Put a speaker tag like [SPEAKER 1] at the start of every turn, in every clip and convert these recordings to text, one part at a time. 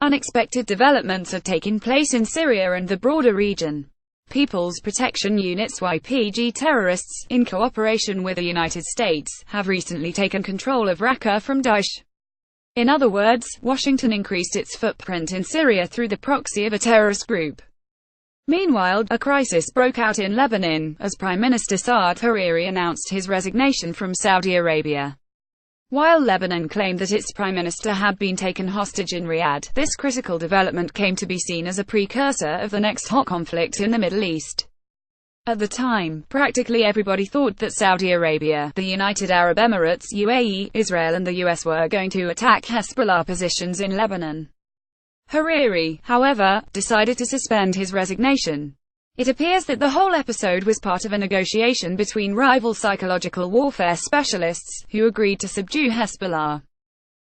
[SPEAKER 1] unexpected developments are taking place in Syria and the broader region. People's Protection Units YPG terrorists, in cooperation with the United States, have recently taken control of Raqqa from Daesh. In other words, Washington increased its footprint in Syria through the proxy of a terrorist group. Meanwhile, a crisis broke out in Lebanon, as Prime Minister Saad Hariri announced his resignation from Saudi Arabia. While Lebanon claimed that its prime minister had been taken hostage in Riyadh, this critical development came to be seen as a precursor of the next hot conflict in the Middle East. At the time, practically everybody thought that Saudi Arabia, the United Arab Emirates (UAE), Israel and the US were going to attack Hezbollah positions in Lebanon. Hariri, however, decided to suspend his resignation. It appears that the whole episode was part of a negotiation between rival psychological warfare specialists, who agreed to subdue Hezbollah.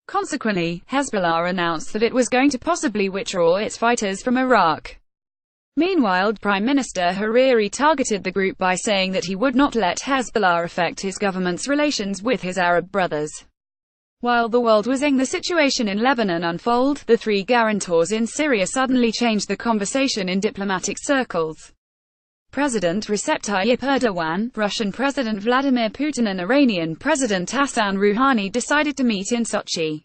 [SPEAKER 1] Consequently, Hezbollah announced that it was going to possibly withdraw its fighters from Iraq. Meanwhile, Prime Minister Hariri targeted the group by saying that he would not let Hezbollah affect his government's relations with his Arab brothers. While the world was seeing the situation in Lebanon unfold, the three guarantors in Syria suddenly changed the conversation in diplomatic circles. President Recep Tayyip Erdogan, Russian President Vladimir Putin and Iranian President Hassan Rouhani decided to meet in Sochi.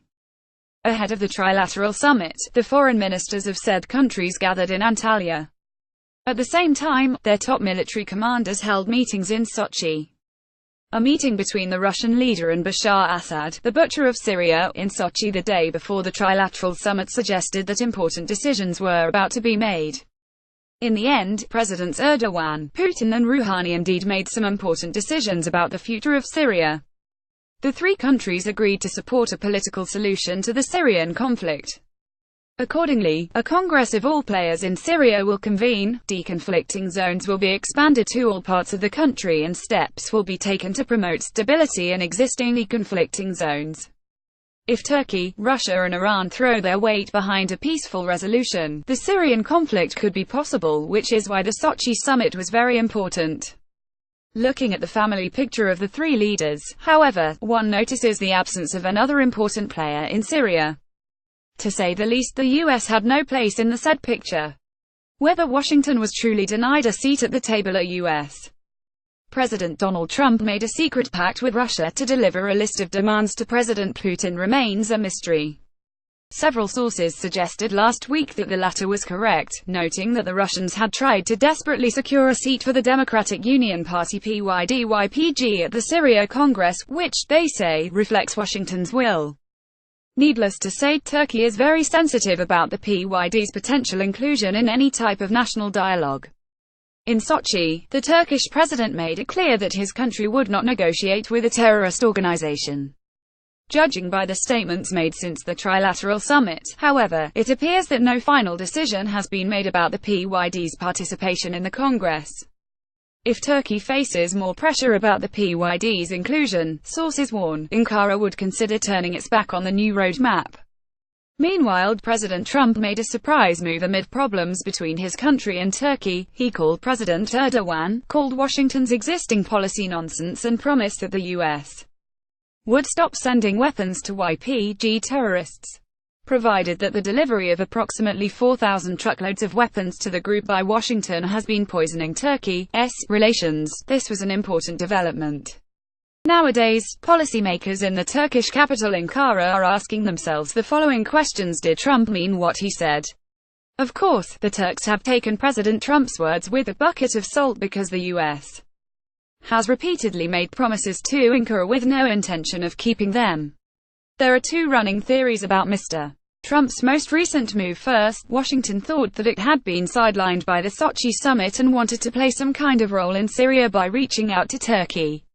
[SPEAKER 1] Ahead of the trilateral summit, the foreign ministers of said countries gathered in Antalya. At the same time, their top military commanders held meetings in Sochi. A meeting between the Russian leader and Bashar Assad, the butcher of Syria, in Sochi the day before the trilateral summit suggested that important decisions were about to be made. In the end, Presidents Erdogan, Putin and Rouhani indeed made some important decisions about the future of Syria. The three countries agreed to support a political solution to the Syrian conflict. Accordingly, a Congress of all players in Syria will convene, deconflicting zones will be expanded to all parts of the country and steps will be taken to promote stability in existing conflicting zones. If Turkey, Russia and Iran throw their weight behind a peaceful resolution, the Syrian conflict could be possible, which is why the Sochi summit was very important. Looking at the family picture of the three leaders, however, one notices the absence of another important player in Syria. To say the least, the US had no place in the said picture. Whether Washington was truly denied a seat at the table at US. President Donald Trump made a secret pact with Russia to deliver a list of demands to President Putin remains a mystery. Several sources suggested last week that the latter was correct, noting that the Russians had tried to desperately secure a seat for the Democratic Union Party YPG at the Syria Congress, which, they say, reflects Washington's will. Needless to say, Turkey is very sensitive about the PYD's potential inclusion in any type of national dialogue. In Sochi, the Turkish president made it clear that his country would not negotiate with a terrorist organization. Judging by the statements made since the trilateral summit, however, it appears that no final decision has been made about the PYD's participation in the Congress. If Turkey faces more pressure about the PYD's inclusion, sources warn, Ankara would consider turning its back on the new roadmap. Meanwhile, President Trump made a surprise move amid problems between his country and Turkey. He called President Erdogan, called Washington's existing policy nonsense and promised that the U.S. would stop sending weapons to YPG terrorists. Provided that the delivery of approximately 4,000 truckloads of weapons to the group by Washington has been poisoning Turkey's relations, this was an important development. Nowadays, policymakers in the Turkish capital Ankara are asking themselves the following questions: did Trump mean what he said? Of course, the Turks have taken President Trump's words with a bucket of salt because the U.S. has repeatedly made promises to Ankara with no intention of keeping them. There are two running theories about Mr. Trump's most recent move. First, Washington thought that it had been sidelined by the Sochi summit and wanted to play some kind of role in Syria by reaching out to Turkey.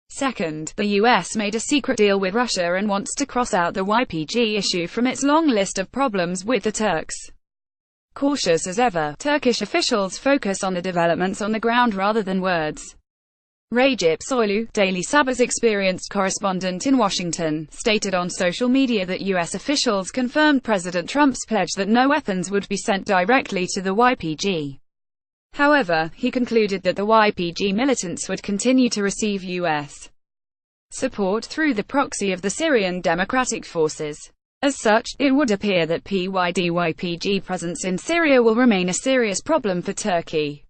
[SPEAKER 1] Second, the US made a secret deal with Russia and wants to cross out the YPG issue from its long list of problems with the Turks. Cautious as ever, Turkish officials focus on the developments on the ground rather than words. Recep Soylu, Daily Sabah's experienced correspondent in Washington, stated on social media that U.S. officials confirmed President Trump's pledge that no weapons would be sent directly to the YPG. However, he concluded that the YPG militants would continue to receive U.S. support through the proxy of the Syrian Democratic Forces. As such, it would appear that PYD-YPG presence in Syria will remain a serious problem for Turkey.